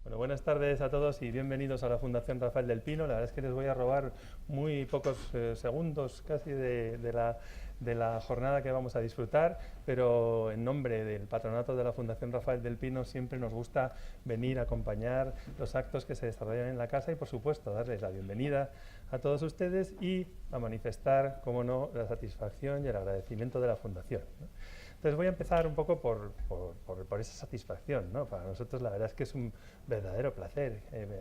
Bueno, buenas tardes a todos y bienvenidos a la Fundación Rafael del Pino. La verdad es que les voy a robar muy pocos segundos casi de la jornada que vamos a disfrutar, pero en nombre del patronato de la Fundación Rafael del Pino siempre nos gusta venir a acompañar los actos que se desarrollan en la casa y, por supuesto, darles la bienvenida a todos ustedes y a manifestar, como no, la satisfacción y el agradecimiento de la Fundación, ¿no? Entonces voy a empezar un poco por esa satisfacción, ¿no? Para nosotros la verdad es que es un verdadero placer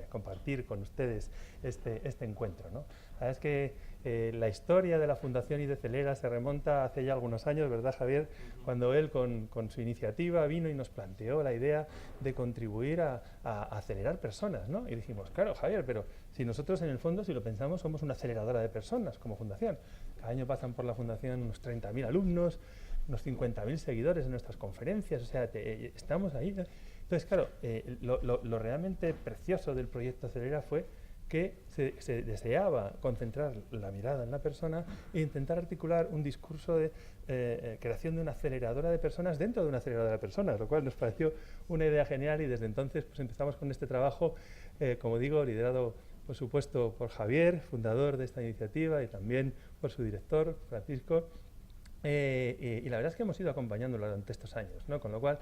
compartir con ustedes este encuentro, ¿no? La verdad es que la historia de la Fundación y de Celera se remonta hace ya algunos años, ¿verdad, Javier? Cuando él con su iniciativa vino y nos planteó la idea de contribuir a acelerar personas, ¿no? Y dijimos, claro, Javier, pero si nosotros en el fondo, si lo pensamos, somos una aceleradora de personas como fundación. Cada año pasan por la Fundación unos 30.000 alumnos, unos 50.000 seguidores en nuestras conferencias, o sea, estamos ahí, ¿no? Entonces, claro, lo realmente precioso del proyecto Celera fue que se deseaba concentrar la mirada en la persona e intentar articular un discurso de creación de una aceleradora de personas dentro de una aceleradora de personas, lo cual nos pareció una idea genial y desde entonces pues empezamos con este trabajo, como digo, liderado por supuesto por Javier, fundador de esta iniciativa, y también por su director, Francisco. Y la verdad es que hemos ido acompañándolo durante estos años, ¿no? Con lo cual,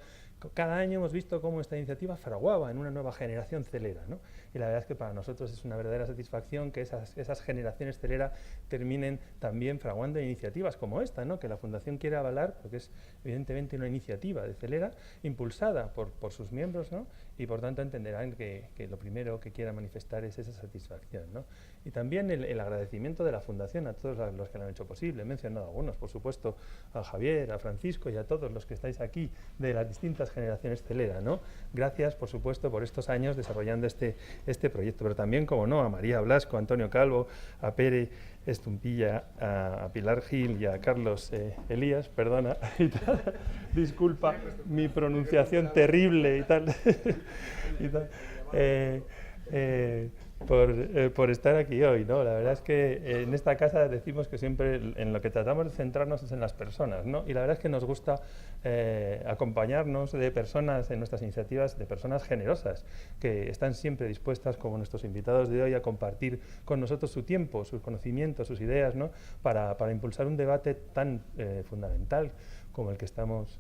cada año hemos visto cómo esta iniciativa fraguaba en una nueva generación Celera, ¿no? Y la verdad es que para nosotros es una verdadera satisfacción que esas generaciones Celera terminen también fraguando iniciativas como esta, ¿no? Que la Fundación quiere avalar, porque es evidentemente una iniciativa de Celera impulsada por sus miembros, ¿no? Y por tanto entenderán que lo primero que quiera manifestar es esa satisfacción, ¿no? Y también el agradecimiento de la Fundación a todos los que lo han hecho posible. He mencionado algunos, por supuesto, a Javier, a Francisco y a todos los que estáis aquí de las distintas generaciones Celera, ¿no? Gracias, por supuesto, por estos años desarrollando este proyecto, pero también, como no, a María Blasco, a Antonio Calvo, a Pere Estumpilla, a Pilar Gil y a Carlos Elías, perdona, y tal, disculpa mi pronunciación terrible y tal, y tal. Por estar aquí hoy, ¿no? La verdad es que en esta casa decimos que siempre en lo que tratamos de centrarnos es en las personas, ¿no? Y la verdad es que nos gusta acompañarnos de personas en nuestras iniciativas, de personas generosas, que están siempre dispuestas, como nuestros invitados de hoy, a compartir con nosotros su tiempo, sus conocimientos, sus ideas, ¿no? Para impulsar un debate tan fundamental como el que estamos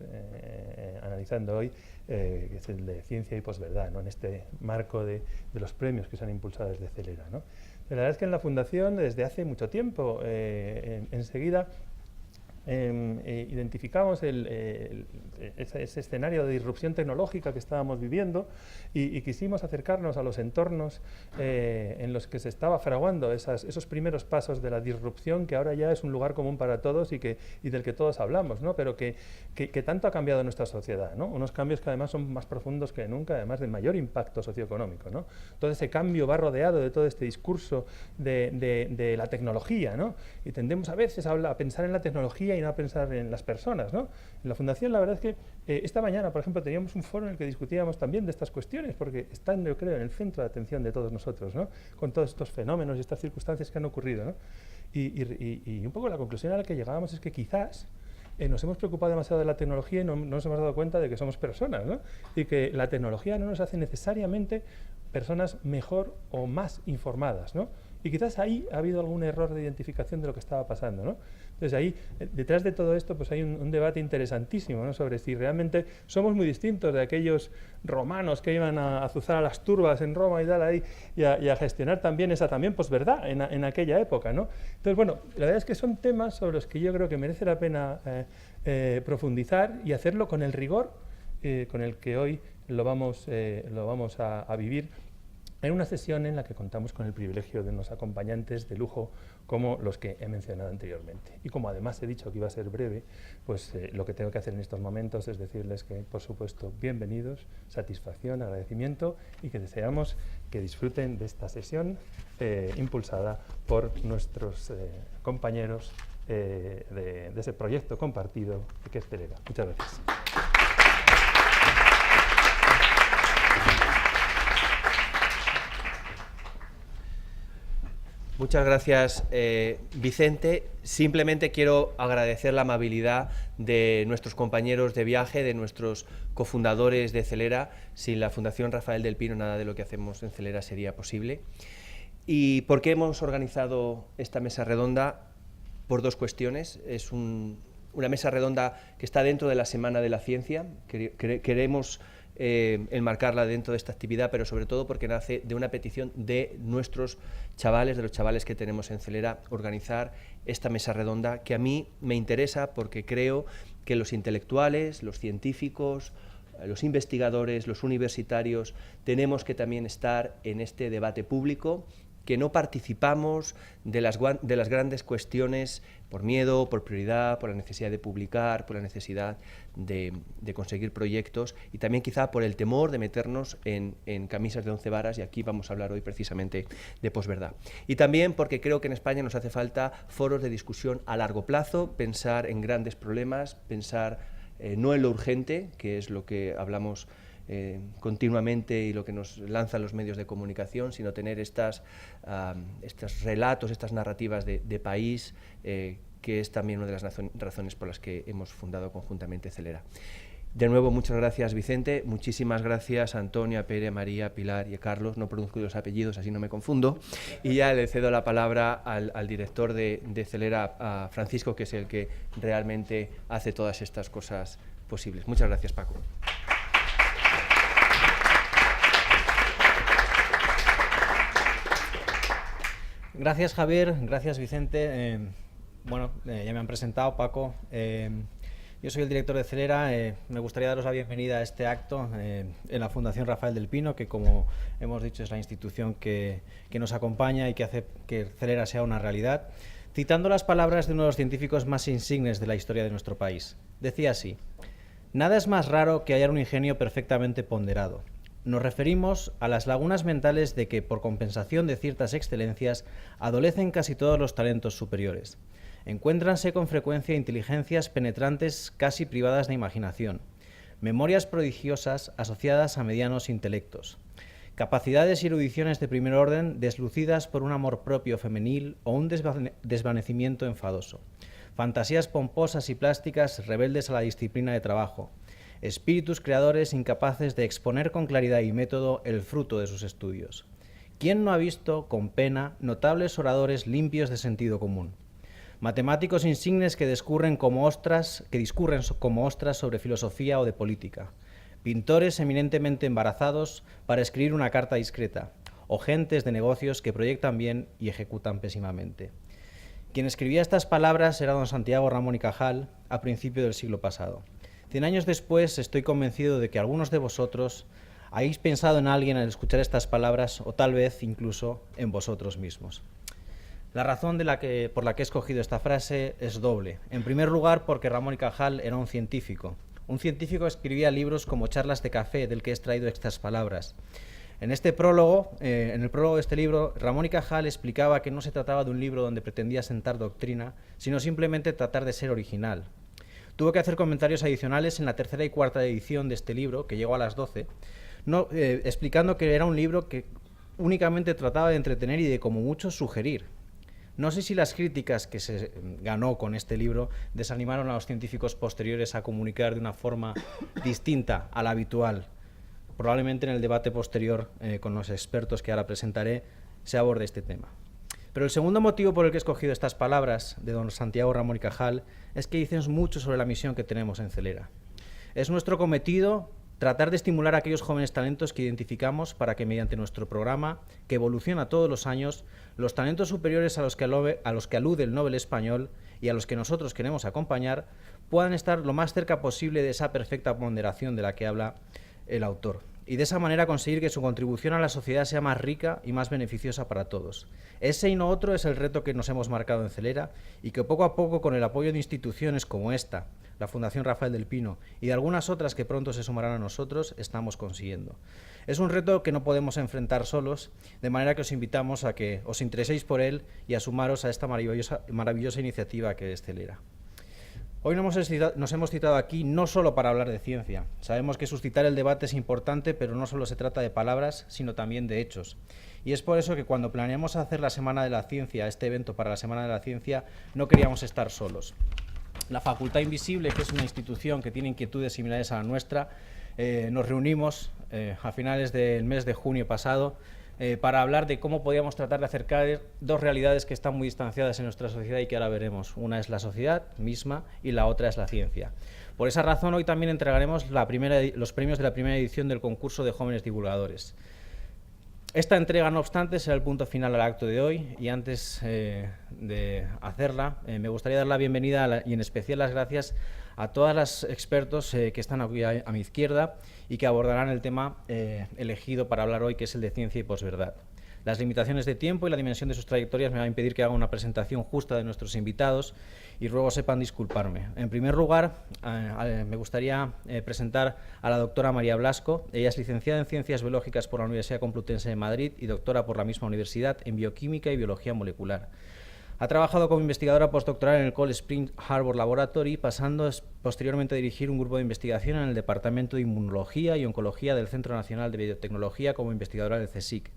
analizando hoy, que es el de ciencia y posverdad, ¿no? En este marco de los premios que se han impulsado desde Celera, ¿no? La verdad es que en la Fundación, desde hace mucho tiempo, enseguida identificamos ese escenario de disrupción tecnológica que estábamos viviendo y quisimos acercarnos a los entornos en los que se estaba fraguando esos primeros pasos de la disrupción, que ahora ya es un lugar común para todos y del que todos hablamos, ¿no? Pero que tanto ha cambiado nuestra sociedad, ¿no? Unos cambios que además son más profundos que nunca, además de mayor impacto socioeconómico, ¿no? Todo ese cambio va rodeado de todo este discurso de la tecnología, ¿no? Y tendemos a veces a pensar en la tecnología y no a pensar en las personas, ¿no? En la Fundación, la verdad es que esta mañana, por ejemplo, teníamos un foro en el que discutíamos también de estas cuestiones, porque están, yo creo, en el centro de atención de todos nosotros, ¿no? Con todos estos fenómenos y estas circunstancias que han ocurrido, ¿no? Y un poco la conclusión a la que llegábamos es que quizás nos hemos preocupado demasiado de la tecnología y no nos hemos dado cuenta de que somos personas, ¿no? Y que la tecnología no nos hace necesariamente personas mejor o más informadas, ¿no? Y quizás ahí ha habido algún error de identificación de lo que estaba pasando, ¿no? Entonces ahí, detrás de todo esto, pues hay un debate interesantísimo, ¿no? Sobre si realmente somos muy distintos de aquellos romanos que iban a azuzar a las turbas en Roma y tal ahí, y a gestionar también esa posverdad en aquella época, ¿no? Entonces, bueno, la verdad es que son temas sobre los que yo creo que merece la pena profundizar y hacerlo con el rigor con el que hoy lo vamos a vivir, en una sesión en la que contamos con el privilegio de unos acompañantes de lujo como los que he mencionado anteriormente. Y como además he dicho que iba a ser breve, pues lo que tengo que hacer en estos momentos es decirles que, por supuesto, bienvenidos, satisfacción, agradecimiento y que deseamos que disfruten de esta sesión impulsada por nuestros compañeros de ese proyecto compartido que es Celera. Muchas gracias. Muchas gracias, Vicente. Simplemente quiero agradecer la amabilidad de nuestros compañeros de viaje, de nuestros cofundadores de Celera. Sin la Fundación Rafael del Pino, nada de lo que hacemos en Celera sería posible. ¿Y por qué hemos organizado esta mesa redonda? Por dos cuestiones. Es una mesa redonda que está dentro de la Semana de la Ciencia. Queremos enmarcarla dentro de esta actividad, pero sobre todo porque nace de una petición de nuestros chavales, de los chavales que tenemos en Celera, organizar esta mesa redonda, que a mí me interesa porque creo que los intelectuales, los científicos, los investigadores, los universitarios, tenemos que también estar en este debate público, que no participamos de las grandes cuestiones por miedo, por prioridad, por la necesidad de publicar, por la necesidad de conseguir proyectos y también quizá por el temor de meternos en camisas de 11 varas, y aquí vamos a hablar hoy precisamente de posverdad. Y también porque creo que en España nos hace falta foros de discusión a largo plazo, pensar en grandes problemas, pensar no en lo urgente, que es lo que hablamos continuamente y lo que nos lanzan los medios de comunicación, sino tener estos relatos, estas narrativas de país, que es también una de las razones por las que hemos fundado conjuntamente Celera. De nuevo, muchas gracias, Vicente. Muchísimas gracias a Antonio, a Pere, a María, a Pilar y a Carlos. No pronuncio los apellidos, así no me confundo. Y ya le cedo la palabra al director de Celera, a Francisco, que es el que realmente hace todas estas cosas posibles. Muchas gracias, Paco. Gracias, Javier. Gracias, Vicente. Ya me han presentado, Paco. Yo soy el director de Celera. Me gustaría daros la bienvenida a este acto en la Fundación Rafael del Pino, que, como hemos dicho, es la institución que nos acompaña y que hace que Celera sea una realidad, citando las palabras de uno de los científicos más insignes de la historia de nuestro país. Decía así: «Nada es más raro que hallar un ingenio perfectamente ponderado. Nos referimos a las lagunas mentales de que, por compensación de ciertas excelencias, adolecen casi todos los talentos superiores. Encuéntranse con frecuencia inteligencias penetrantes casi privadas de imaginación, memorias prodigiosas asociadas a medianos intelectos, capacidades y erudiciones de primer orden deslucidas por un amor propio femenil o un desvanecimiento enfadoso, fantasías pomposas y plásticas rebeldes a la disciplina de trabajo, espíritus creadores incapaces de exponer con claridad y método el fruto de sus estudios. ¿Quién no ha visto, con pena, notables oradores limpios de sentido común? Matemáticos insignes que discurren como ostras sobre filosofía o de política. Pintores eminentemente embarazados para escribir una carta discreta. O gentes de negocios que proyectan bien y ejecutan pésimamente». Quien escribía estas palabras era don Santiago Ramón y Cajal a principios del siglo pasado. 100 años después, estoy convencido de que algunos de vosotros habéis pensado en alguien al escuchar estas palabras, o tal vez incluso en vosotros mismos. La razón por la que he escogido esta frase es doble. En primer lugar, porque Ramón y Cajal era un científico. Un científico que escribía libros como Charlas de café, del que he extraído estas palabras. En el prólogo de este libro, Ramón y Cajal explicaba que no se trataba de un libro donde pretendía sentar doctrina, sino simplemente tratar de ser original. Tuve que hacer comentarios adicionales en la tercera y cuarta edición de este libro, que llegó a las 12, explicando que era un libro que únicamente trataba de entretener y de, como mucho, sugerir. No sé si las críticas que se ganó con este libro desanimaron a los científicos posteriores a comunicar de una forma distinta a la habitual. Probablemente en el debate posterior con los expertos que ahora presentaré se aborde este tema. Pero el segundo motivo por el que he escogido estas palabras de don Santiago Ramón y Cajal es que dicen mucho sobre la misión que tenemos en Celera. Es nuestro cometido tratar de estimular a aquellos jóvenes talentos que identificamos para que, mediante nuestro programa, que evoluciona todos los años, los talentos superiores a los que alude el Nobel español y a los que nosotros queremos acompañar, puedan estar lo más cerca posible de esa perfecta ponderación de la que habla el autor, y de esa manera conseguir que su contribución a la sociedad sea más rica y más beneficiosa para todos. Ese y no otro es el reto que nos hemos marcado en Celera y que poco a poco, con el apoyo de instituciones como esta, la Fundación Rafael del Pino, y de algunas otras que pronto se sumarán a nosotros, estamos consiguiendo. Es un reto que no podemos enfrentar solos, de manera que os invitamos a que os intereséis por él y a sumaros a esta maravillosa iniciativa que es Celera. Hoy nos hemos citado aquí no solo para hablar de ciencia. Sabemos que suscitar el debate es importante, pero no solo se trata de palabras, sino también de hechos. Y es por eso que cuando planeamos hacer la Semana de la Ciencia, este evento para la Semana de la Ciencia, no queríamos estar solos. La Facultad Invisible, que es una institución que tiene inquietudes similares a la nuestra, nos reunimos a finales del mes de junio pasado para hablar de cómo podíamos tratar de acercar dos realidades que están muy distanciadas en nuestra sociedad y que ahora veremos. Una es la sociedad misma y la otra es la ciencia. Por esa razón, hoy también entregaremos los premios de la primera edición del concurso de jóvenes divulgadores. Esta entrega, no obstante, será el punto final al acto de hoy, y antes de hacerla, me gustaría dar la bienvenida y en especial las gracias a todos los expertos que están aquí a mi izquierda y que abordarán el tema elegido para hablar hoy, que es el de ciencia y posverdad. Las limitaciones de tiempo y la dimensión de sus trayectorias me van a impedir que haga una presentación justa de nuestros invitados y ruego sepan disculparme. En primer lugar, me gustaría presentar a la doctora María Blasco. Ella es licenciada en Ciencias Biológicas por la Universidad Complutense de Madrid y doctora por la misma universidad en Bioquímica y Biología Molecular. Ha trabajado como investigadora postdoctoral en el Cold Spring Harbor Laboratory, pasando posteriormente a dirigir un grupo de investigación en el Departamento de Inmunología y Oncología del Centro Nacional de Biotecnología como investigadora del CSIC.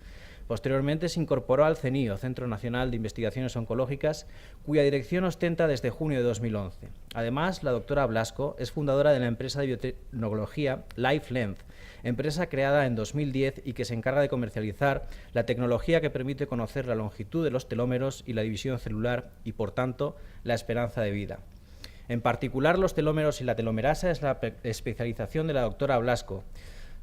Posteriormente se incorporó al CNIO, Centro Nacional de Investigaciones Oncológicas, cuya dirección ostenta desde junio de 2011. Además, la doctora Blasco es fundadora de la empresa de biotecnología LifeLength, empresa creada en 2010 y que se encarga de comercializar la tecnología que permite conocer la longitud de los telómeros y la división celular y, por tanto, la esperanza de vida. En particular, los telómeros y la telomerasa es la especialización de la doctora Blasco,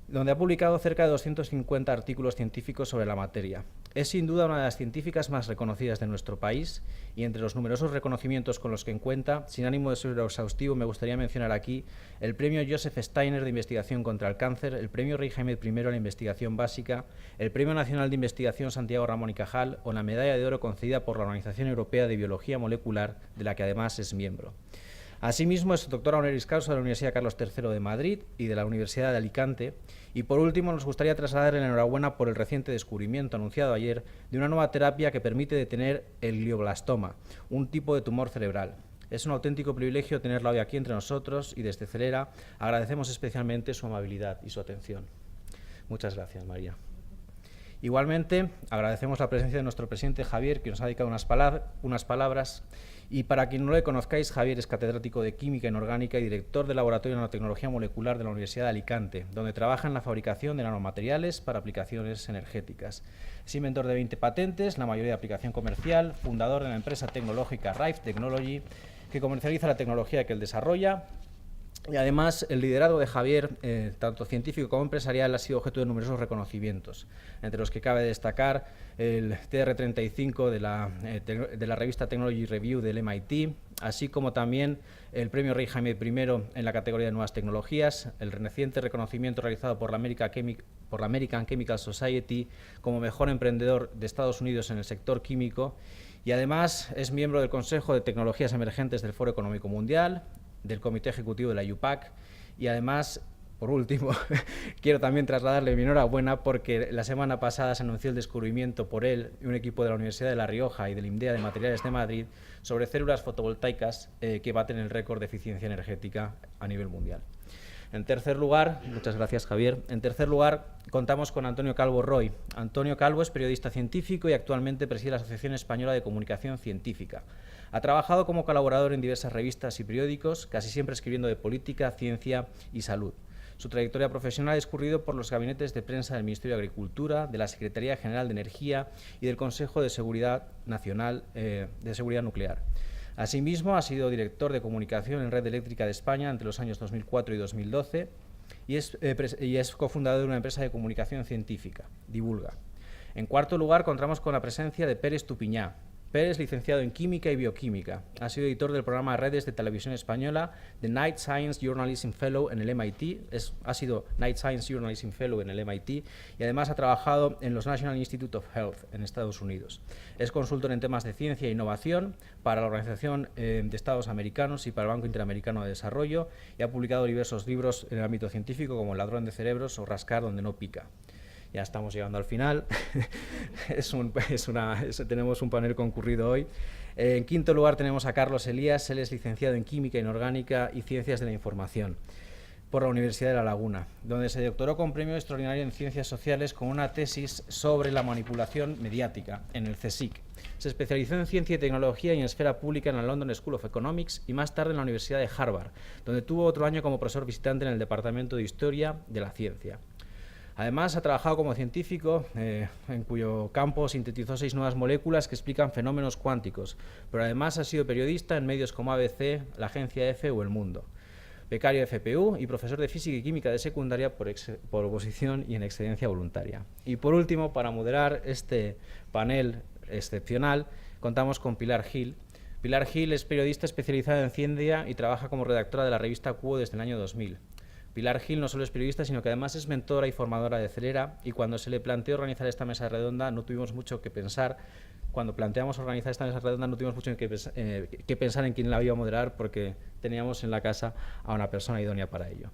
donde ha publicado cerca de 250 artículos científicos sobre la materia. Es sin duda una de las científicas más reconocidas de nuestro país y entre los numerosos reconocimientos con los que cuenta, sin ánimo de ser exhaustivo, me gustaría mencionar aquí el Premio Joseph Steiner de Investigación contra el Cáncer, el Premio Rey Jaime I a la Investigación Básica, el Premio Nacional de Investigación Santiago Ramón y Cajal o la Medalla de Oro concedida por la Organización Europea de Biología Molecular, de la que además es miembro. Asimismo, es doctora honoris causa de la Universidad Carlos III de Madrid y de la Universidad de Alicante. Y por último, nos gustaría trasladar la enhorabuena por el reciente descubrimiento anunciado ayer de una nueva terapia que permite detener el glioblastoma, un tipo de tumor cerebral. Es un auténtico privilegio tenerla hoy aquí entre nosotros y desde Celera agradecemos especialmente su amabilidad y su atención. Muchas gracias, María. Igualmente, agradecemos la presencia de nuestro presidente Javier, que nos ha dedicado unas palabras. Y para quien no le conozcáis, Javier es catedrático de Química Inorgánica y director del Laboratorio de Nanotecnología Molecular de la Universidad de Alicante, donde trabaja en la fabricación de nanomateriales para aplicaciones energéticas. Es inventor de 20 patentes, la mayoría de aplicación comercial, fundador de la empresa tecnológica Rife Technology, que comercializa la tecnología que él desarrolla. Y además, el liderazgo de Javier, tanto científico como empresarial, ha sido objeto de numerosos reconocimientos, entre los que cabe destacar el TR35 de la revista Technology Review del MIT, así como también el Premio Rey Jaime I en la categoría de Nuevas Tecnologías, el reciente reconocimiento realizado por la American Chemical Society como mejor emprendedor de Estados Unidos en el sector químico, y además es miembro del Consejo de Tecnologías Emergentes del Foro Económico Mundial, del Comité Ejecutivo de la UPAC y además, por último, quiero también trasladarle mi enhorabuena porque la semana pasada se anunció el descubrimiento por él y un equipo de la Universidad de La Rioja y del IMDEA de Materiales de Madrid sobre células fotovoltaicas que baten el récord de eficiencia energética a nivel mundial. En tercer lugar, muchas gracias, Javier. En tercer lugar, contamos con Antonio Calvo Roy. Antonio Calvo es periodista científico y actualmente preside la Asociación Española de Comunicación Científica. Ha trabajado como colaborador en diversas revistas y periódicos, casi siempre escribiendo de política, ciencia y salud. Su trayectoria profesional ha discurrido por los gabinetes de prensa del Ministerio de Agricultura, de la Secretaría General de Energía y del Consejo de Seguridad Nacional de Seguridad Nuclear. Asimismo, ha sido director de comunicación en Red Eléctrica de España entre los años 2004 y 2012 y es cofundador de una empresa de comunicación científica, Divulga. En cuarto lugar, contamos con la presencia de Pere Estupiñá. Pere es licenciado en Química y Bioquímica. Ha sido editor del programa Redes de Televisión Española, The Night Science Journalism Fellow en el MIT. Ha sido Night Science Journalism Fellow en el MIT y además ha trabajado en los National Institute of Health en Estados Unidos. Es consultor en temas de ciencia e innovación para la Organización de Estados Americanos y para el Banco Interamericano de Desarrollo y ha publicado diversos libros en el ámbito científico como El ladrón de cerebros o Rascar donde no pica. Ya estamos llegando al final. Tenemos un panel concurrido hoy. En quinto lugar tenemos a Carlos Elías. Él es licenciado en Química Inorgánica y Ciencias de la Información por la Universidad de La Laguna, donde se doctoró con premio extraordinario en Ciencias Sociales con una tesis sobre la manipulación mediática en el CSIC. Se especializó en Ciencia y Tecnología y en Esfera Pública en la London School of Economics y más tarde en la Universidad de Harvard, donde tuvo otro año como profesor visitante en el Departamento de Historia de la Ciencia. Además, ha trabajado como científico, en cuyo campo sintetizó 6 nuevas moléculas que explican fenómenos cuánticos, pero además ha sido periodista en medios como ABC, la Agencia EFE o El Mundo. Becario de FPU y profesor de Física y Química de secundaria por oposición y en excedencia voluntaria. Y por último, para moderar este panel excepcional, contamos con Pilar Gil. Pilar Gil es periodista especializada en ciencia y trabaja como redactora de la revista Cuo desde el año 2000. Pilar Gil no solo es periodista, sino que además es mentora y formadora de Celera, y cuando se le planteó organizar esta mesa redonda no tuvimos mucho que pensar. Cuando planteamos organizar esta mesa redonda no tuvimos mucho que pensar en quién la iba a moderar, porque teníamos en la casa a una persona idónea para ello.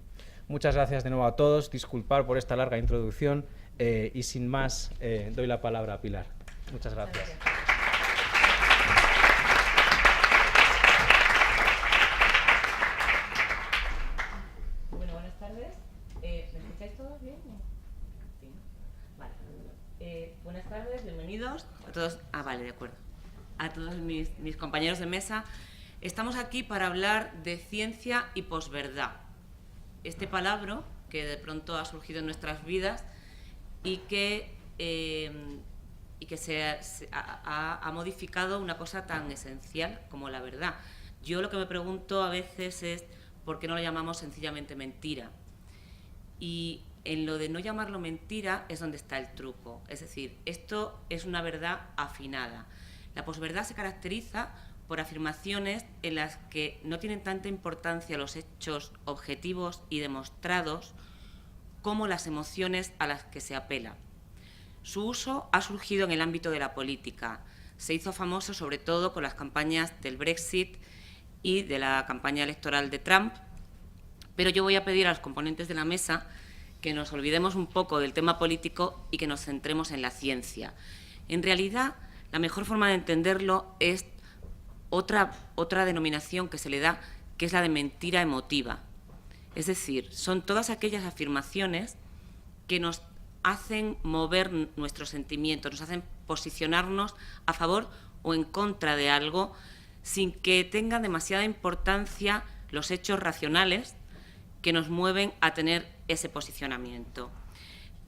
Muchas gracias de nuevo a todos, disculpar por esta larga introducción y sin más doy la palabra a Pilar. Muchas gracias. Bueno, buenas tardes. ¿Me escucháis todos bien? Sí. Vale. Buenas tardes, bienvenidos a todos. Vale, de acuerdo. A todos mis compañeros de mesa. Estamos aquí para hablar de ciencia y posverdad. Este palabra que de pronto ha surgido en nuestras vidas y que ha modificado una cosa tan esencial como la verdad. Yo lo que me pregunto a veces es ¿por qué no lo llamamos sencillamente mentira? Y en lo de no llamarlo mentira es donde está el truco. Es decir, esto es una verdad afinada. La posverdad se caracteriza por afirmaciones en las que no tienen tanta importancia los hechos objetivos y demostrados como las emociones a las que se apela. Su uso ha surgido en el ámbito de la política. Se hizo famoso sobre todo con las campañas del Brexit y de la campaña electoral de Trump, pero yo voy a pedir a los componentes de la mesa que nos olvidemos un poco del tema político y que nos centremos en la ciencia. En realidad, la mejor forma de entenderlo es otra denominación que se le da, que es la de mentira emotiva. Es decir, son todas aquellas afirmaciones que nos hacen mover nuestros sentimientos, nos hacen posicionarnos a favor o en contra de algo sin que tengan demasiada importancia los hechos racionales que nos mueven a tener ese posicionamiento.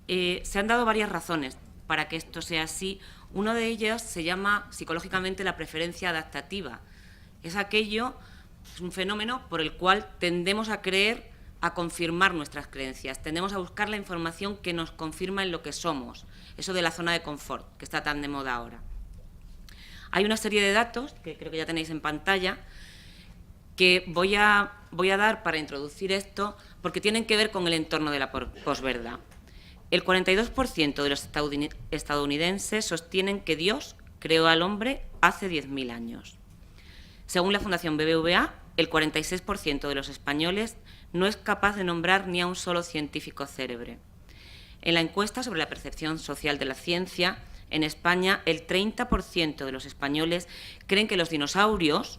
Se han dado varias razones para que esto sea así. Una de ellas se llama psicológicamente la preferencia adaptativa. Es un fenómeno por el cual tendemos a creer, a confirmar nuestras creencias, tendemos a buscar la información que nos confirma en lo que somos, eso de la zona de confort, que está tan de moda ahora. Hay una serie de datos, que creo que ya tenéis en pantalla, que voy a dar para introducir esto, porque tienen que ver con el entorno de la posverdad. El 42% de los estadounidenses sostienen que Dios creó al hombre hace 10.000 años. Según la Fundación BBVA, el 46% de los españoles no es capaz de nombrar ni a un solo científico célebre. En la encuesta sobre la percepción social de la ciencia, en España el 30% de los españoles creen que los dinosaurios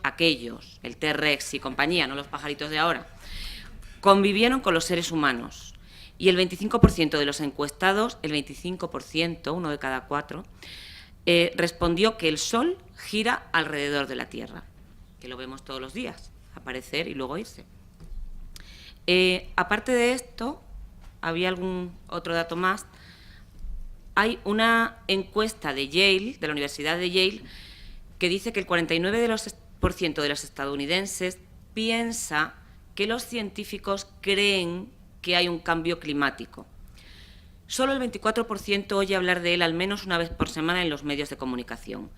aquellos, el T-Rex y compañía, no los pajaritos de ahora, convivieron con los seres humanos. Y el 25% de los encuestados, el 25%, 1 de cada 4, respondió que el Sol gira alrededor de la Tierra, que lo vemos todos los días, aparecer y luego irse. Aparte de esto, había algún otro dato más. Hay una encuesta de Yale, de la Universidad de Yale, que dice que el 49% de los estadounidenses piensa que los científicos creen que hay un cambio climático. Solo el 24% oye hablar de él al menos una vez por semana en los medios de comunicación.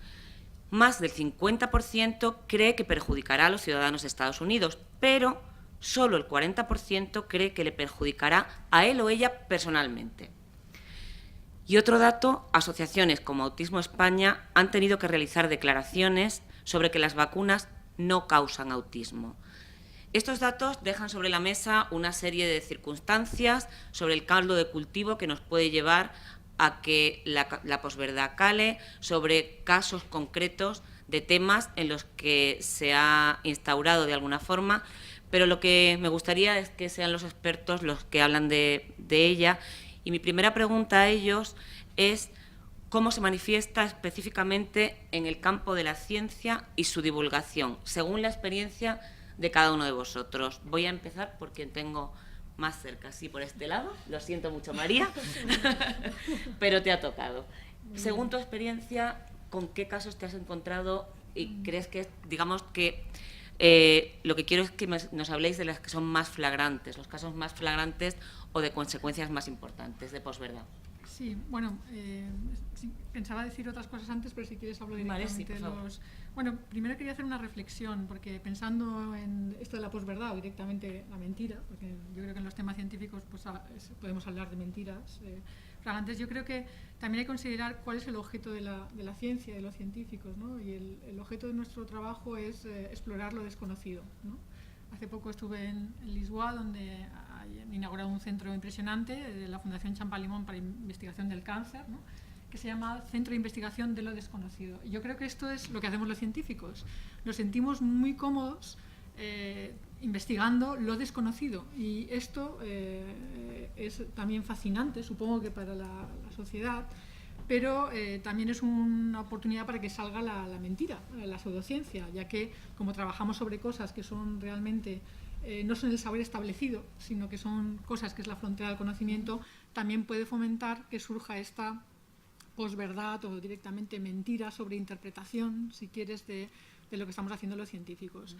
Más del 50% cree que perjudicará a los ciudadanos de Estados Unidos, pero solo el 40% cree que le perjudicará a él o ella personalmente. Y otro dato, asociaciones como Autismo España han tenido que realizar declaraciones sobre que las vacunas no causan autismo. Estos datos dejan sobre la mesa una serie de circunstancias sobre el caldo de cultivo que nos puede llevar a que la posverdad cale, sobre casos concretos de temas en los que se ha instaurado de alguna forma, pero lo que me gustaría es que sean los expertos los que hablan de ella. Y mi primera pregunta a ellos es cómo se manifiesta específicamente en el campo de la ciencia y su divulgación, según la experiencia de cada uno de vosotros. Voy a empezar por quien tengo más cerca, sí, por este lado. Lo siento mucho, María, pero te ha tocado. Según tu experiencia, ¿con qué casos te has encontrado y crees que, digamos que lo que quiero es que nos habléis de las que son más flagrantes, los casos más flagrantes o de consecuencias más importantes de posverdad? Sí, bueno, sí, pensaba decir otras cosas antes, pero si quieres hablo directamente de los... Bueno, primero quería hacer una reflexión, porque pensando en esto de la posverdad o directamente la mentira, porque yo creo que en los temas científicos pues, podemos hablar de mentiras flagrantes, yo creo que también hay que considerar cuál es el objeto de la ciencia, de los científicos, ¿no? Y el objeto de nuestro trabajo es explorar lo desconocido, ¿no? Hace poco estuve en Lisboa, donde han inaugurado un centro impresionante de la Fundación Champalimón para investigación del cáncer, ¿no? Que se llama Centro de Investigación de lo Desconocido. Y yo creo que esto es lo que hacemos los científicos. Nos sentimos muy cómodos investigando lo desconocido. Y esto es también fascinante, supongo que para la sociedad, pero también es una oportunidad para que salga la mentira, la pseudociencia, ya que como trabajamos sobre cosas que son realmente, no son el saber establecido, sino que son cosas que es la frontera del conocimiento, también puede fomentar que surja esta posverdad o directamente mentira sobre interpretación, si quieres, de lo que estamos haciendo los científicos.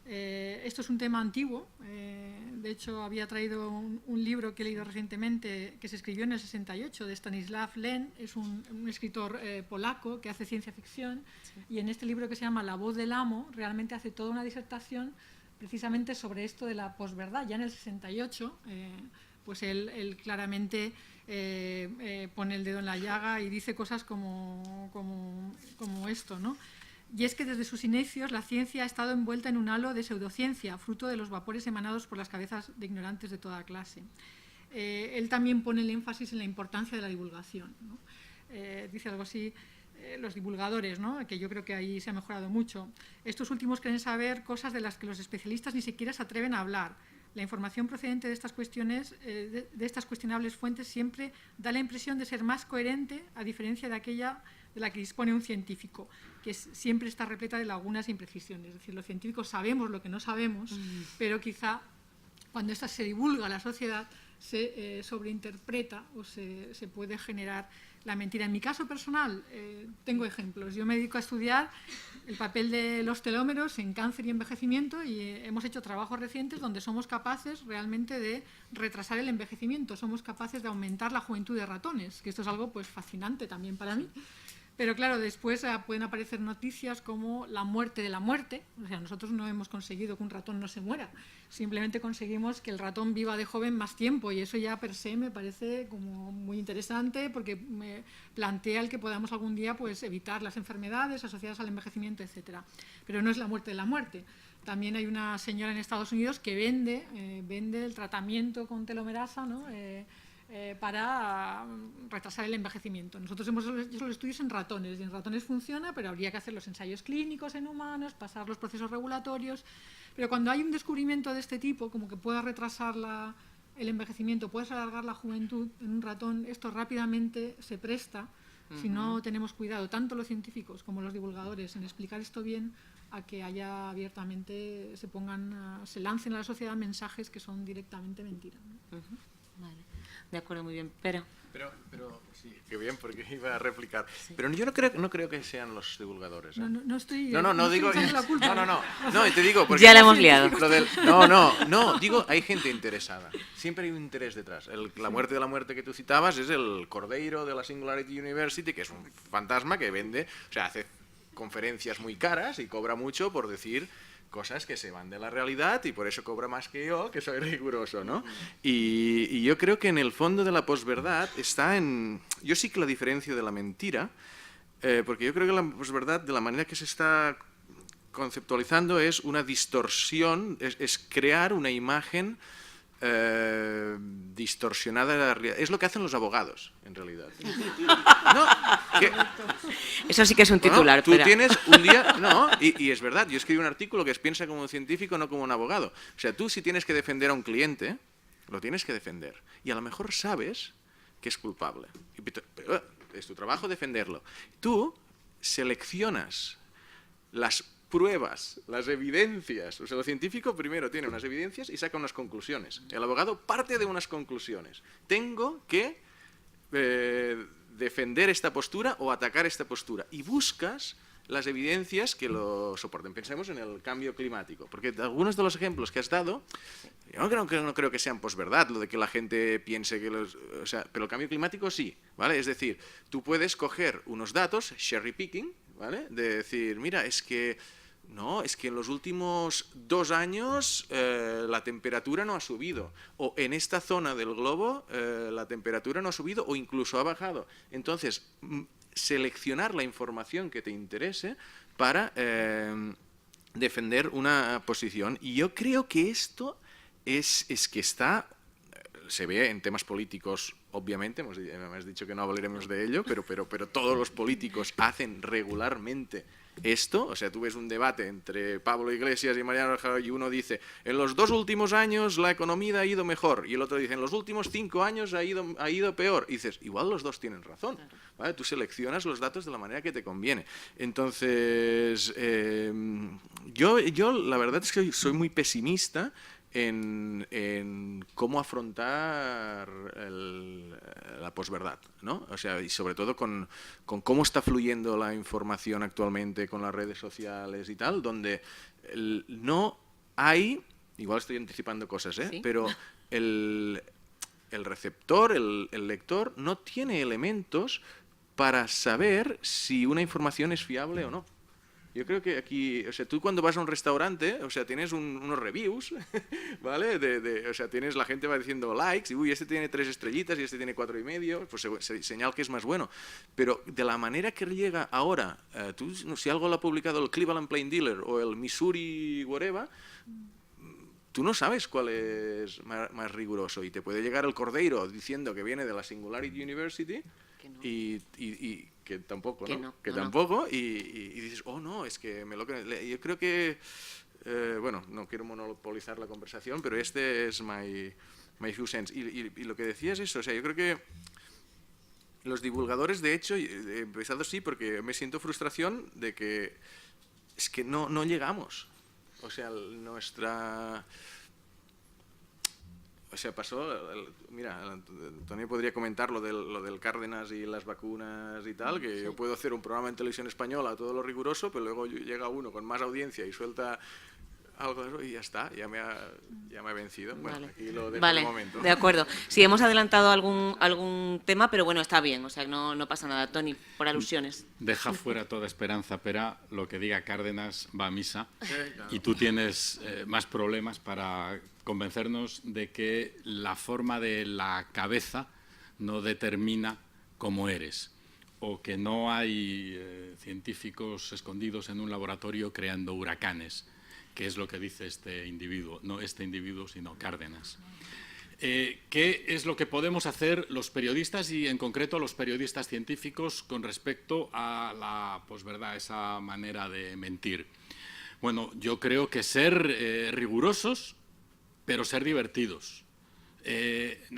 Esto es un tema antiguo, de hecho había traído un libro que he leído recientemente que se escribió en el 68 de Stanislav Lem, es un escritor polaco que hace ciencia ficción, y en este libro que se llama La voz del amo realmente hace toda una disertación precisamente sobre esto de la posverdad. Ya en el 68 pues él claramente pone el dedo en la llaga y dice cosas como esto, ¿no? Y es que desde sus inicios la ciencia ha estado envuelta en un halo de pseudociencia, fruto de los vapores emanados por las cabezas de ignorantes de toda clase. Él también pone el énfasis en la importancia de la divulgación, ¿no? Dice algo así, los divulgadores, ¿no? Que yo creo que ahí se ha mejorado mucho. Estos últimos quieren saber cosas de las que los especialistas ni siquiera se atreven a hablar. La información procedente de estas cuestiones, de estas cuestionables fuentes, siempre da la impresión de ser más coherente, a diferencia de aquella de la que dispone un científico, que siempre está repleta de lagunas e imprecisiones. Es decir, los científicos sabemos lo que no sabemos, pero quizá cuando esta se divulga a la sociedad se sobreinterpreta o se puede generar la mentira. En mi caso personal tengo ejemplos. Yo me dedico a estudiar el papel de los telómeros en cáncer y envejecimiento y hemos hecho trabajos recientes donde somos capaces realmente de retrasar el envejecimiento, somos capaces de aumentar la juventud de ratones, que esto es algo pues fascinante también para mí. Pero claro, después pueden aparecer noticias como la muerte de la muerte. O sea, nosotros no hemos conseguido que un ratón no se muera, simplemente conseguimos que el ratón viva de joven más tiempo, y eso ya per se me parece como muy interesante porque me plantea el que podamos algún día pues evitar las enfermedades asociadas al envejecimiento, etcétera. Pero no es la muerte de la muerte. También hay una señora en Estados Unidos que vende el tratamiento con telomerasa, ¿no? Para retrasar el envejecimiento. Nosotros hemos hecho los estudios en ratones, y en ratones funciona, pero habría que hacer los ensayos clínicos en humanos, pasar los procesos regulatorios. Pero cuando hay un descubrimiento de este tipo, como que pueda retrasar el envejecimiento, puedes alargar la juventud en un ratón, esto rápidamente se presta, si no tenemos cuidado, tanto los científicos como los divulgadores, en explicar esto bien, a que haya abiertamente, se lancen a la sociedad mensajes que son directamente mentiras, ¿no? Vale. De acuerdo, muy bien. Pero sí, qué bien, porque iba a replicar. Sí. Pero yo no creo que sean los divulgadores, ¿eh? No estoy... No, digo... la culpa. No, y te digo... Porque ya la hemos liado. No, digo, hay gente interesada. Siempre hay un interés detrás. La muerte de la muerte que tú citabas es el Cordeiro de la Singularity University, que es un fantasma que vende, o sea, hace conferencias muy caras y cobra mucho por decir cosas que se van de la realidad, y por eso cobra más que yo, que soy riguroso, ¿no? Y yo creo que en el fondo de la posverdad está en... Yo sí que la diferencio de la mentira, porque yo creo que la posverdad, de la manera que se está conceptualizando es una distorsión, es crear una imagen distorsionada de la realidad. Es lo que hacen los abogados, en realidad. No, eso sí que es un titular. Tú tienes un día... No, y es verdad, yo escribí un artículo que es piensa como un científico, no como un abogado. O sea, tú si tienes que defender a un cliente, lo tienes que defender. Y a lo mejor sabes que es culpable. Pero es tu trabajo defenderlo. Tú seleccionas las pruebas, las evidencias. O sea, el científico primero tiene unas evidencias y saca unas conclusiones. El abogado parte de unas conclusiones. Tengo que defender esta postura o atacar esta postura. Y buscas las evidencias que lo soporten. Pensemos en el cambio climático, porque algunos de los ejemplos que has dado, yo no creo que sean posverdad, lo de que la gente piense que o sea, pero el cambio climático sí, ¿vale? Es decir, tú puedes coger unos datos, cherry picking, ¿vale? De decir, mira, es que en los últimos 2 años la temperatura no ha subido, o en esta zona del globo la temperatura no ha subido o incluso ha bajado. Entonces, seleccionar la información que te interese para defender una posición. Y yo creo que esto es que se ve en temas políticos, obviamente, me has dicho que no hablaremos de ello, pero todos los políticos hacen regularmente esto. O sea, tú ves un debate entre Pablo Iglesias y Mariano Rajoy y uno dice, en los 2 últimos años la economía ha ido mejor, y el otro dice, en los últimos 5 años ha ido peor. Y dices, igual los dos tienen razón, ¿vale? Tú seleccionas los datos de la manera que te conviene. Entonces, yo la verdad es que soy muy pesimista en cómo afrontar la posverdad, ¿no? O sea, y sobre todo con cómo está fluyendo la información actualmente con las redes sociales y tal, donde no hay, igual estoy anticipando cosas, ¿sí? Pero el receptor, el lector, no tiene elementos para saber si una información es fiable o no. Yo creo que aquí, o sea, tú cuando vas a un restaurante, o sea, tienes unos reviews, ¿vale? O sea, la gente va diciendo likes, y uy, este tiene 3 estrellitas y este tiene 4,5, pues señal que es más bueno. Pero de la manera que llega ahora, si algo lo ha publicado el Cleveland Plain Dealer o el Missouri whatever, tú no sabes cuál es más riguroso, y te puede llegar el Cordeiro diciendo que viene de la Singularity University y que tampoco, ¿no? Que tampoco, y dices, oh no, es que yo creo que, bueno, no quiero monopolizar la conversación, pero este es my few cents. Y lo que decías es eso, o sea, yo creo que los divulgadores, de hecho, he empezado sí, porque me siento frustración de que es que no llegamos. O sea, o sea, pasó, mira, Antonio podría comentar lo del Cárdenas y las vacunas y tal, que yo puedo hacer un programa en televisión española todo lo riguroso, pero luego llega uno con más audiencia y suelta algo de eso y ya está, ya me ha vencido. Bueno, vale. Aquí lo dejo de momento. De acuerdo. Sí, hemos adelantado algún tema, pero bueno, está bien, o sea, no pasa nada. Toni, por alusiones. Deja fuera toda esperanza, pero lo que diga Cárdenas va a misa, claro. Y tú tienes más problemas para convencernos de que la forma de la cabeza no determina cómo eres, o que no hay científicos escondidos en un laboratorio creando huracanes, que es lo que dice este individuo, no este individuo, sino Cárdenas. ¿Qué es lo que podemos hacer los periodistas y en concreto los periodistas científicos con respecto a la posverdad, esa manera de mentir? Bueno, yo creo que ser rigurosos, pero ser divertidos.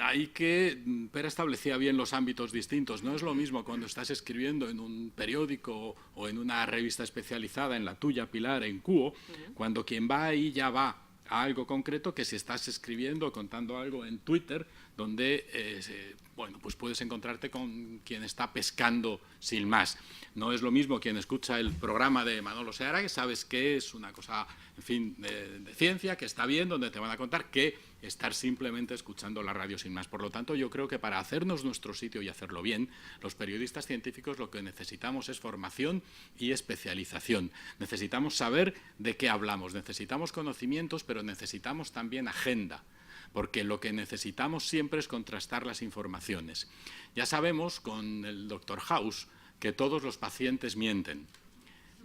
Hay que... Pera establecía bien los ámbitos distintos. No es lo mismo cuando estás escribiendo en un periódico o en una revista especializada, en la tuya, Pilar, en Cuo, cuando quien va ahí ya va a algo concreto, que si estás escribiendo o contando algo en Twitter, donde bueno, pues puedes encontrarte con quien está pescando sin más. No es lo mismo quien escucha el programa de Manolo Seara, que sabes que es una cosa, en fin, de ciencia, que está bien, donde te van a contar, que estar simplemente escuchando la radio sin más. Por lo tanto, yo creo que para hacernos nuestro sitio y hacerlo bien, los periodistas científicos lo que necesitamos es formación y especialización. Necesitamos saber de qué hablamos, necesitamos conocimientos, pero necesitamos también agenda, porque lo que necesitamos siempre es contrastar las informaciones. Ya sabemos con el Dr. House que todos los pacientes mienten.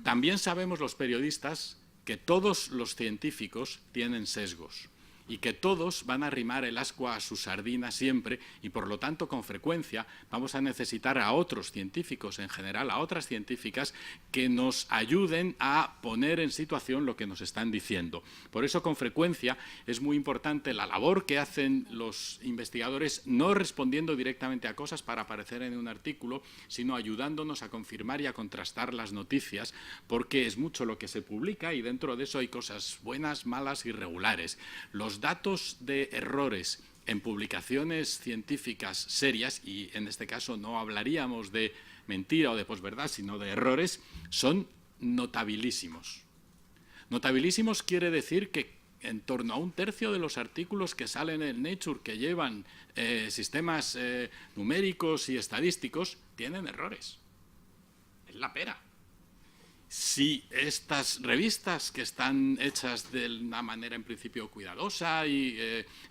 También sabemos los periodistas que todos los científicos tienen sesgos y que todos van a arrimar el ascua a su sardina siempre y, por lo tanto, con frecuencia vamos a necesitar a otros científicos, en general a otras científicas, que nos ayuden a poner en situación lo que nos están diciendo. Por eso, con frecuencia, es muy importante la labor que hacen los investigadores, no respondiendo directamente a cosas para aparecer en un artículo, sino ayudándonos a confirmar y a contrastar las noticias, porque es mucho lo que se publica y dentro de eso hay cosas buenas, malas y regulares. Los datos de errores en publicaciones científicas serias, y en este caso no hablaríamos de mentira o de posverdad, sino de errores, son notabilísimos. Notabilísimos quiere decir que en torno a 1/3 de los artículos que salen en Nature que llevan sistemas numéricos y estadísticos tienen errores. Es la pera. Si estas revistas, que están hechas de una manera en principio cuidadosa y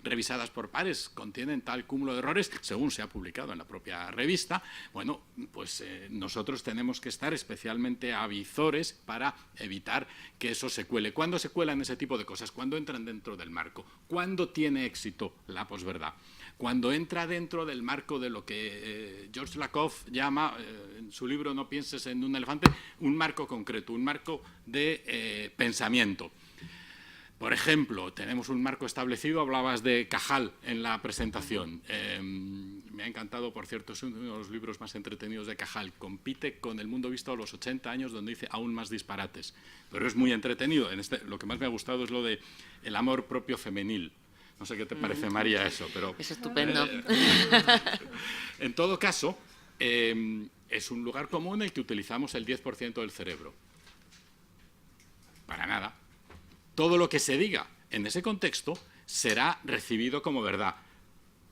revisadas por pares, contienen tal cúmulo de errores, según se ha publicado en la propia revista, bueno, pues nosotros tenemos que estar especialmente avizores para evitar que eso se cuele. ¿Cuándo se cuelan ese tipo de cosas? Cuando entran dentro del marco. ¿Cuándo tiene éxito la posverdad? Cuando entra dentro del marco de lo que George Lakoff llama, en su libro No pienses en un elefante, un marco concreto, un marco de pensamiento. Por ejemplo, tenemos un marco establecido, hablabas de Cajal en la presentación. Me ha encantado, por cierto, es uno de los libros más entretenidos de Cajal. Compite con El mundo visto a los 80 años, donde dice aún más disparates. Pero es muy entretenido. Lo que más me ha gustado es lo de el amor propio femenil. No sé qué te parece, María, eso, pero... Es estupendo. En todo caso, es un lugar común en el que utilizamos el 10% del cerebro. Para nada. Todo lo que se diga en ese contexto será recibido como verdad.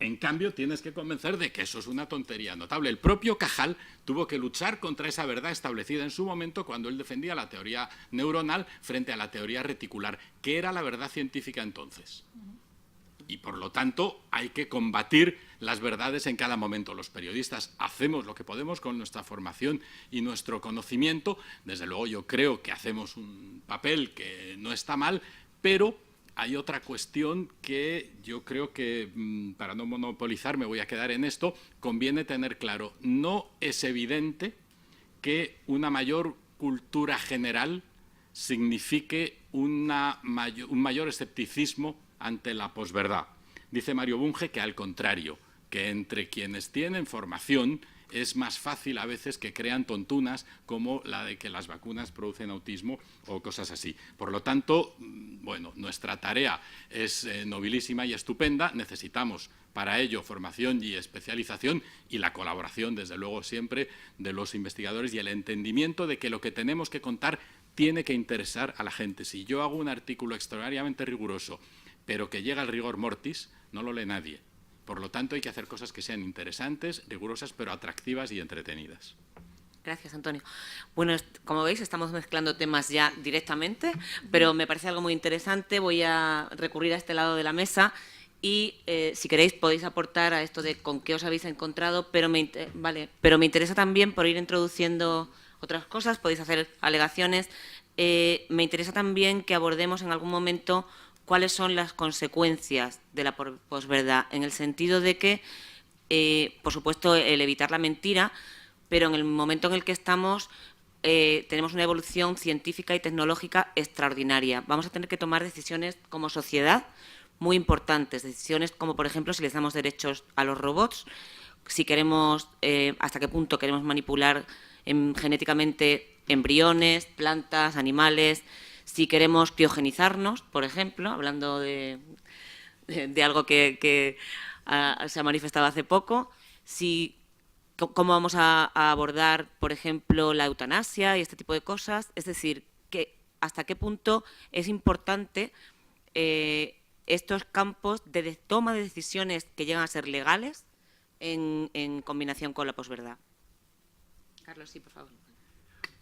En cambio, tienes que convencer de que eso es una tontería notable. El propio Cajal tuvo que luchar contra esa verdad establecida en su momento cuando él defendía la teoría neuronal frente a la teoría reticular, que era la verdad científica entonces. Y, por lo tanto, hay que combatir las verdades en cada momento. Los periodistas hacemos lo que podemos con nuestra formación y nuestro conocimiento. Desde luego, yo creo que hacemos un papel que no está mal, pero hay otra cuestión que yo creo que, para no monopolizar, me voy a quedar en esto, conviene tener claro. No es evidente que una mayor cultura general signifique un mayor escepticismo ante la posverdad. Dice Mario Bunge que, al contrario, que entre quienes tienen formación es más fácil a veces que crean tontunas como la de que las vacunas producen autismo o cosas así. Por lo tanto, bueno, nuestra tarea es nobilísima y estupenda. Necesitamos para ello formación y especialización y la colaboración, desde luego, siempre de los investigadores y el entendimiento de que lo que tenemos que contar tiene que interesar a la gente. Si yo hago un artículo extraordinariamente riguroso, pero que llega al rigor mortis, no lo lee nadie. Por lo tanto, hay que hacer cosas que sean interesantes, rigurosas, pero atractivas y entretenidas. Gracias, Antonio. Bueno, como veis, estamos mezclando temas ya directamente, pero me parece algo muy interesante. Voy a recurrir a este lado de la mesa y, si queréis, podéis aportar a esto de con qué os habéis encontrado, pero me interesa también, por ir introduciendo otras cosas, podéis hacer alegaciones. Me interesa también que abordemos en algún momento cuáles son las consecuencias de la posverdad, en el sentido de que, por supuesto, el evitar la mentira, pero en el momento en el que estamos tenemos una evolución científica y tecnológica extraordinaria. Vamos a tener que tomar decisiones como sociedad muy importantes, decisiones como, por ejemplo, si les damos derechos a los robots, si queremos, hasta qué punto queremos manipular genéticamente embriones, plantas, animales, si queremos criogenizarnos, por ejemplo, hablando de algo que se ha manifestado hace poco, cómo vamos a abordar, por ejemplo, la eutanasia y este tipo de cosas. Es decir, hasta qué punto es importante estos campos de toma de decisiones que llegan a ser legales en combinación con la posverdad. Carlos, sí, por favor.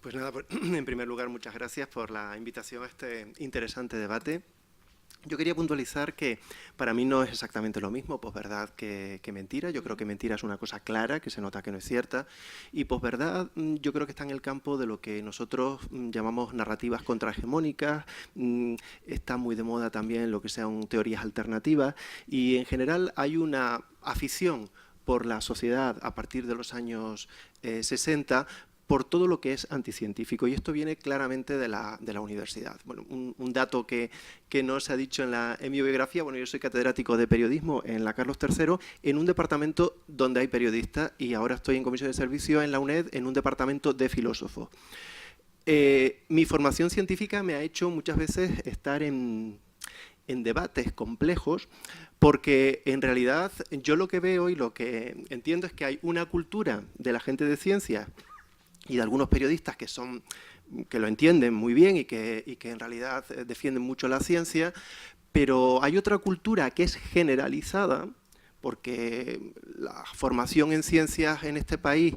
Pues nada, en primer lugar, muchas gracias por la invitación a este interesante debate. Yo quería puntualizar que para mí no es exactamente lo mismo posverdad que mentira. Yo creo que mentira es una cosa clara, que se nota que no es cierta. Y posverdad yo creo que está en el campo de lo que nosotros llamamos narrativas contrahegemónicas. Está muy de moda también lo que sean teorías alternativas. Y en general hay una afición por la sociedad a partir de los años 60 por todo lo que es anticientífico, y esto viene claramente de la universidad. Bueno, un dato que no se ha dicho en mi biografía: bueno, yo soy catedrático de periodismo en la Carlos III, en un departamento donde hay periodistas, y ahora estoy en comisión de servicio en la UNED, en un departamento de filósofos. Mi formación científica me ha hecho muchas veces estar en debates complejos, porque en realidad yo lo que veo y lo que entiendo es que hay una cultura de la gente de ciencias y de algunos periodistas que lo entienden muy bien y que en realidad defienden mucho la ciencia, pero hay otra cultura que es generalizada, porque la formación en ciencias en este país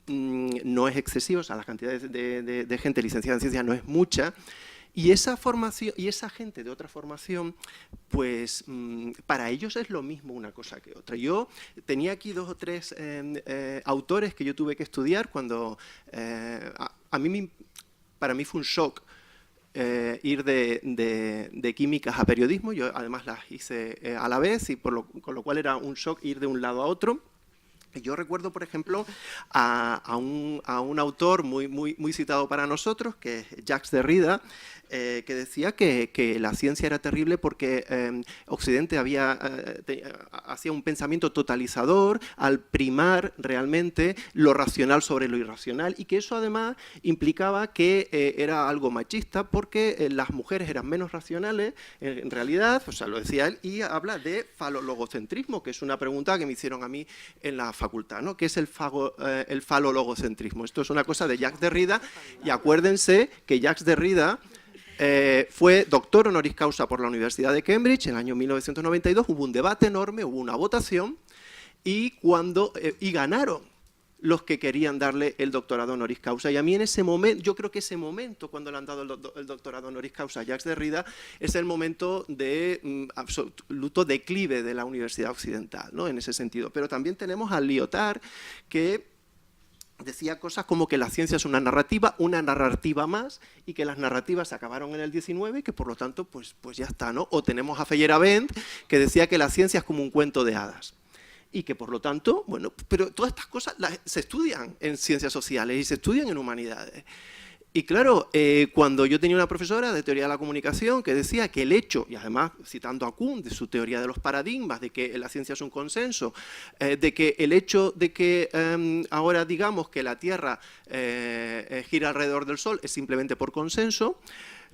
no es excesiva, o sea, la cantidad de gente licenciada en ciencias no es mucha, y esa formación y esa gente de otra formación, pues para ellos es lo mismo una cosa que otra. Yo tenía aquí 2 o 3 autores que yo tuve que estudiar cuando para mí fue un shock ir de químicas a periodismo. Yo además las hice a la vez, y con lo cual era un shock ir de un lado a otro. Yo recuerdo, por ejemplo, a un autor muy citado para nosotros, que es Jacques Derrida, que decía que la ciencia era terrible porque Occidente hacía un pensamiento totalizador al primar realmente lo racional sobre lo irracional, y que eso además implicaba que era algo machista, porque las mujeres eran menos racionales en realidad, o sea, lo decía él, y habla de falologocentrismo, que es una pregunta que me hicieron a mí en la facultad, ¿no? ¿Qué es el falologocentrismo? Esto es una cosa de Jacques Derrida, y acuérdense que Jacques Derrida fue doctor honoris causa por la Universidad de Cambridge en el año 1992, hubo un debate enorme, hubo una votación, y ganaron los que querían darle el doctorado honoris causa. Y a mí en ese momento, yo creo que ese momento cuando le han dado el doctorado honoris causa a Jacques Derrida es el momento de absoluto declive de la universidad occidental, ¿no? En ese sentido. Pero también tenemos a Lyotard, que decía cosas como que la ciencia es una narrativa más, y que las narrativas se acabaron en el 19 y que por lo tanto pues ya está, ¿no? O tenemos a Feyerabend, que decía que la ciencia es como un cuento de hadas, y que por lo tanto, bueno, pero todas estas cosas se estudian en ciencias sociales y se estudian en humanidades. Y claro, cuando yo tenía una profesora de teoría de la comunicación que decía que el hecho, y además citando a Kuhn de su teoría de los paradigmas, de que la ciencia es un consenso, de que el hecho de que ahora digamos que la Tierra gira alrededor del Sol es simplemente por consenso,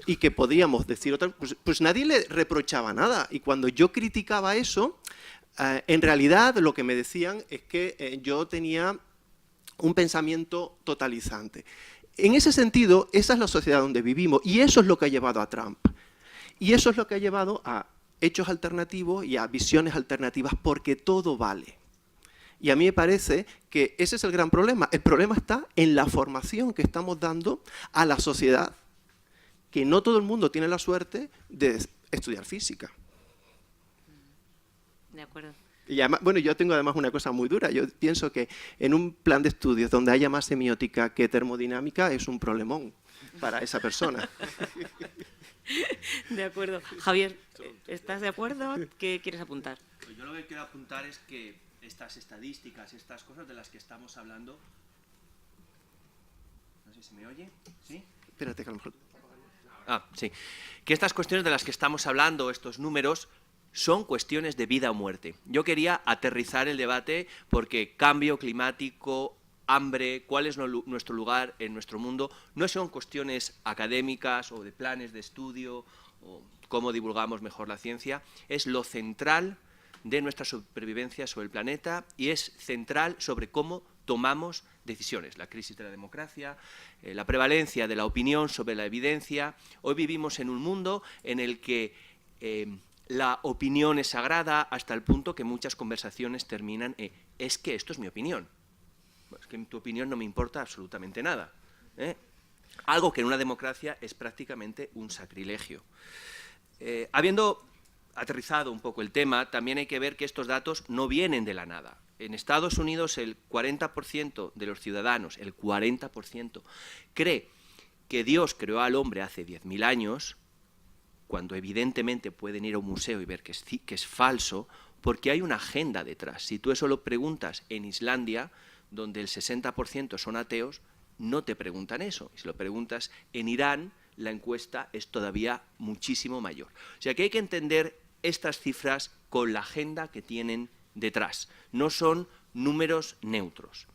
y que podríamos decir otra, pues nadie le reprochaba nada. Y cuando yo criticaba eso, en realidad lo que me decían es que yo tenía un pensamiento totalizante. En ese sentido, esa es la sociedad donde vivimos, y eso es lo que ha llevado a Trump. Y eso es lo que ha llevado a hechos alternativos y a visiones alternativas, porque todo vale. Y a mí me parece que ese es el gran problema. El problema está en la formación que estamos dando a la sociedad, que no todo el mundo tiene la suerte de estudiar física. De acuerdo. Y además, bueno, yo tengo además una cosa muy dura. Yo pienso que en un plan de estudios donde haya más semiótica que termodinámica es un problemón para esa persona. De acuerdo. Javier, ¿estás de acuerdo? ¿Qué quieres apuntar? Pues yo lo que quiero apuntar es que estas estadísticas, estas cosas de las que estamos hablando... No sé si me oye. ¿Sí? Espérate que a lo mejor... Sí. Que estas cuestiones de las que estamos hablando, estos números, son cuestiones de vida o muerte. Yo quería aterrizar el debate porque cambio climático, hambre, cuál es nuestro lugar en nuestro mundo, no son cuestiones académicas o de planes de estudio o cómo divulgamos mejor la ciencia, es lo central de nuestra supervivencia sobre el planeta, y es central sobre cómo tomamos decisiones. La crisis de la democracia, la prevalencia de la opinión sobre la evidencia. Hoy vivimos en un mundo en el que la opinión es sagrada, hasta el punto que muchas conversaciones terminan en es que esto es mi opinión. Bueno, es que tu opinión no me importa absolutamente nada. Algo que en una democracia es prácticamente un sacrilegio. Habiendo aterrizado un poco el tema, también hay que ver que estos datos no vienen de la nada. En Estados Unidos el 40% de los ciudadanos, el 40%, cree que Dios creó al hombre hace 10.000 años, cuando evidentemente pueden ir a un museo y ver que es falso, porque hay una agenda detrás. Si tú eso lo preguntas en Islandia, donde el 60% son ateos, no te preguntan eso. Si lo preguntas en Irán, la encuesta es todavía muchísimo mayor. O sea que hay que entender estas cifras con la agenda que tienen detrás. No son números neutros.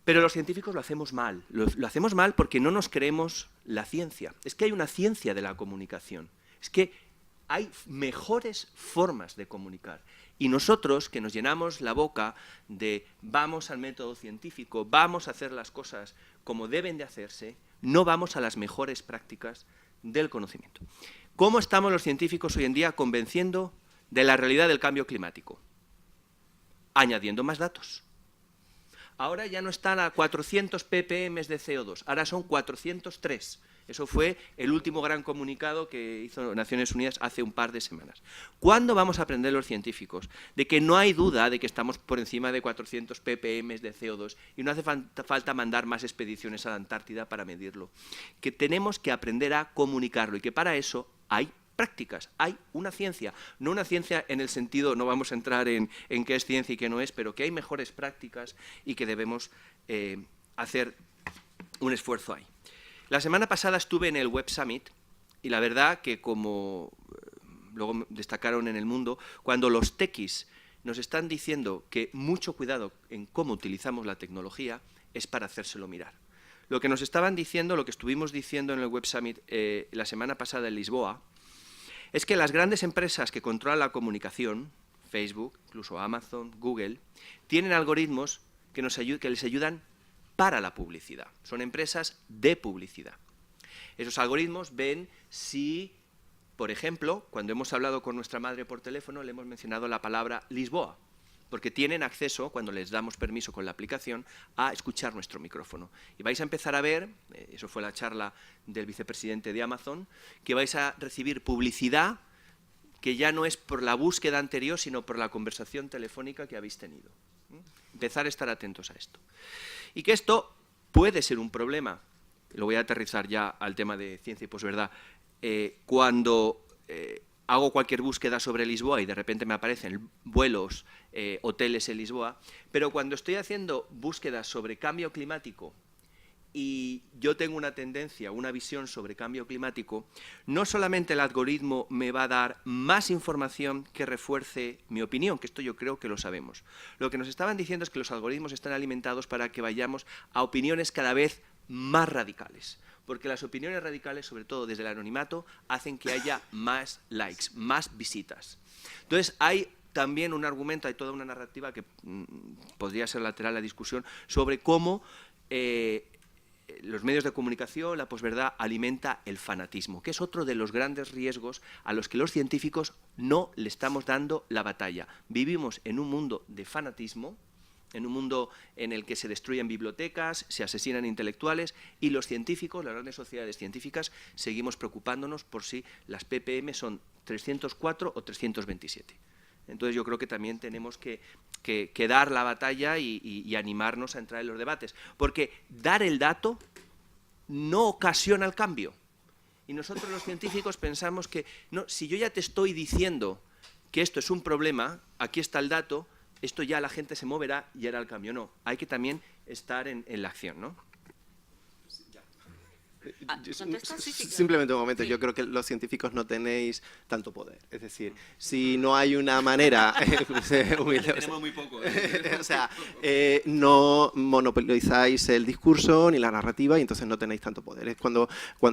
Pero los científicos lo hacemos mal. Lo hacemos mal porque no nos creemos la ciencia. Es que hay una ciencia de la comunicación. Es que hay mejores formas de comunicar. Y nosotros, que nos llenamos la boca de vamos al método científico, vamos a hacer las cosas como deben de hacerse, no vamos a las mejores prácticas del conocimiento. ¿Cómo estamos los científicos hoy en día convenciendo de la realidad del cambio climático? Añadiendo más datos. Ahora ya no están a 400 ppm de CO2, ahora son 403. Eso fue el último gran comunicado que hizo Naciones Unidas hace un par de semanas. ¿Cuándo vamos a aprender los científicos de que no hay duda de que estamos por encima de 400 ppm de CO2 y no hace falta mandar más expediciones a la Antártida para medirlo? Que tenemos que aprender a comunicarlo y que para eso hay prácticas, hay una ciencia, no una ciencia en el sentido, no vamos a entrar en qué es ciencia y qué no es, pero que hay mejores prácticas y que debemos hacer un esfuerzo ahí. La semana pasada estuve en el Web Summit y la verdad que, como luego destacaron en El Mundo, cuando los techies nos están diciendo que mucho cuidado en cómo utilizamos la tecnología es para hacérselo mirar. Lo que nos estaban diciendo, lo que estuvimos diciendo en el Web Summit la semana pasada en Lisboa, es que las grandes empresas que controlan la comunicación, Facebook, incluso Amazon, Google, tienen algoritmos que les ayudan para la publicidad. Son empresas de publicidad. Esos algoritmos ven si, por ejemplo, cuando hemos hablado con nuestra madre por teléfono, le hemos mencionado la palabra Lisboa, porque tienen acceso, cuando les damos permiso con la aplicación, a escuchar nuestro micrófono. Y vais a empezar a ver, eso fue la charla del vicepresidente de Amazon, que vais a recibir publicidad que ya no es por la búsqueda anterior, sino por la conversación telefónica que habéis tenido. Empezar a estar atentos a esto. Y que esto puede ser un problema, lo voy a aterrizar ya al tema de ciencia y posverdad, cuando hago cualquier búsqueda sobre Lisboa y de repente me aparecen vuelos, hoteles en Lisboa, pero cuando estoy haciendo búsquedas sobre cambio climático y yo tengo una tendencia, una visión sobre cambio climático, no solamente el algoritmo me va a dar más información que refuerce mi opinión, que esto yo creo que lo sabemos. Lo que nos estaban diciendo es que los algoritmos están alimentados para que vayamos a opiniones cada vez más radicales, porque las opiniones radicales, sobre todo desde el anonimato, hacen que haya más likes, más visitas. Entonces hay también un argumento, hay toda una narrativa que podría ser lateral a la discusión sobre cómo los medios de comunicación, la posverdad, alimenta el fanatismo, que es otro de los grandes riesgos a los que los científicos no le estamos dando la batalla. Vivimos en un mundo de fanatismo, en un mundo en el que se destruyen bibliotecas, se asesinan intelectuales, y los científicos, las grandes sociedades científicas, seguimos preocupándonos por si las ppm son 304 o 327. Entonces yo creo que también tenemos que dar la batalla y animarnos a entrar en los debates, porque dar el dato no ocasiona el cambio. Y nosotros los científicos pensamos que no, si yo ya te estoy diciendo que esto es un problema, aquí está el dato, esto ya la gente se moverá y hará el cambio. No, hay que también estar en la acción, ¿no? Simplemente un momento, yo creo que los científicos no tenéis tanto poder. Es decir, si no hay una manera... Tenemos muy poco. O sea, no monopolizáis el discurso ni la narrativa y entonces no tenéis tanto poder. Es cuando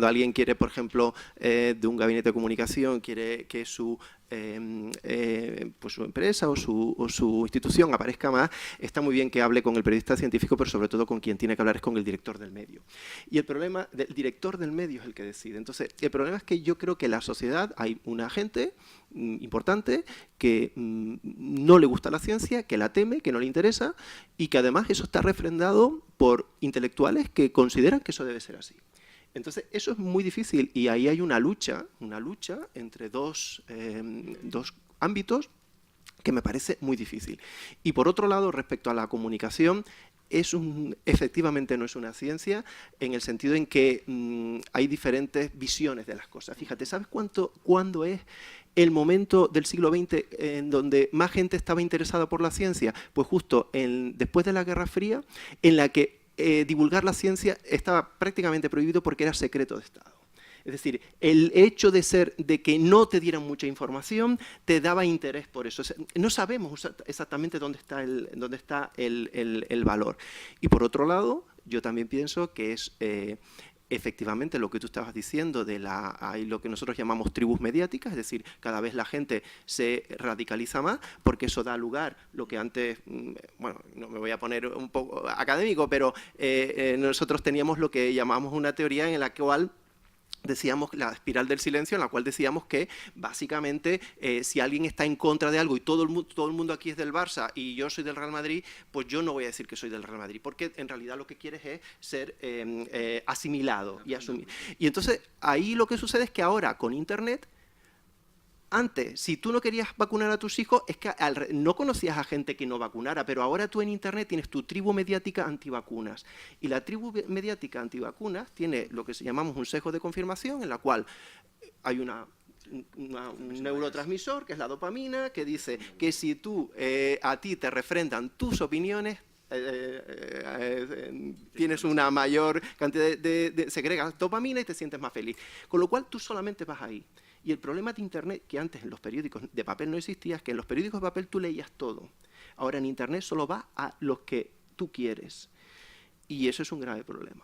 alguien quiere, por ejemplo, de un gabinete de comunicación, quiere que su empresa o su institución aparezca más, está muy bien que hable con el periodista científico, pero sobre todo con quien tiene que hablar es con el director del medio. Y el problema del director del medio es el que decide. Entonces, el problema es que yo creo que en la sociedad hay una gente importante que no le gusta la ciencia, que la teme, que no le interesa y que además eso está refrendado por intelectuales que consideran que eso debe ser así. Entonces, eso es muy difícil y ahí hay una lucha entre dos ámbitos que me parece muy difícil. Y por otro lado, respecto a la comunicación, efectivamente no es una ciencia en el sentido en que hay diferentes visiones de las cosas. Fíjate, ¿sabes cuándo es el momento del siglo XX en donde más gente estaba interesada por la ciencia? Pues justo después de la Guerra Fría, en la que divulgar la ciencia estaba prácticamente prohibido porque era secreto de Estado. Es decir, el hecho de que no te dieran mucha información te daba interés por eso. O sea, no sabemos exactamente dónde está el valor. Y por otro lado, yo también pienso que es efectivamente lo que tú estabas diciendo hay lo que nosotros llamamos tribus mediáticas, es decir, cada vez la gente se radicaliza más porque eso da lugar, lo que antes, bueno, no me voy a poner un poco académico, pero nosotros teníamos lo que llamamos una teoría en la cual decíamos la espiral del silencio, en la cual decíamos que básicamente si alguien está en contra de algo y todo el mundo aquí es del Barça y yo soy del Real Madrid, pues yo no voy a decir que soy del Real Madrid, porque en realidad lo que quieres es ser asimilado y asumir. Y entonces ahí lo que sucede es que ahora con Internet, antes, si tú no querías vacunar a tus hijos, es que no conocías a gente que no vacunara, pero ahora tú en Internet tienes tu tribu mediática antivacunas. Y la tribu mediática antivacunas tiene lo que llamamos un sesgo de confirmación, en la cual hay un neurotransmisor, que es la dopamina, que dice que si a ti te refrendan tus opiniones, tienes una mayor cantidad segregas dopamina y te sientes más feliz. Con lo cual tú solamente vas ahí. Y el problema de Internet, que antes en los periódicos de papel no existía, es que en los periódicos de papel tú leías todo. Ahora en Internet solo va a los que tú quieres. Y eso es un grave problema.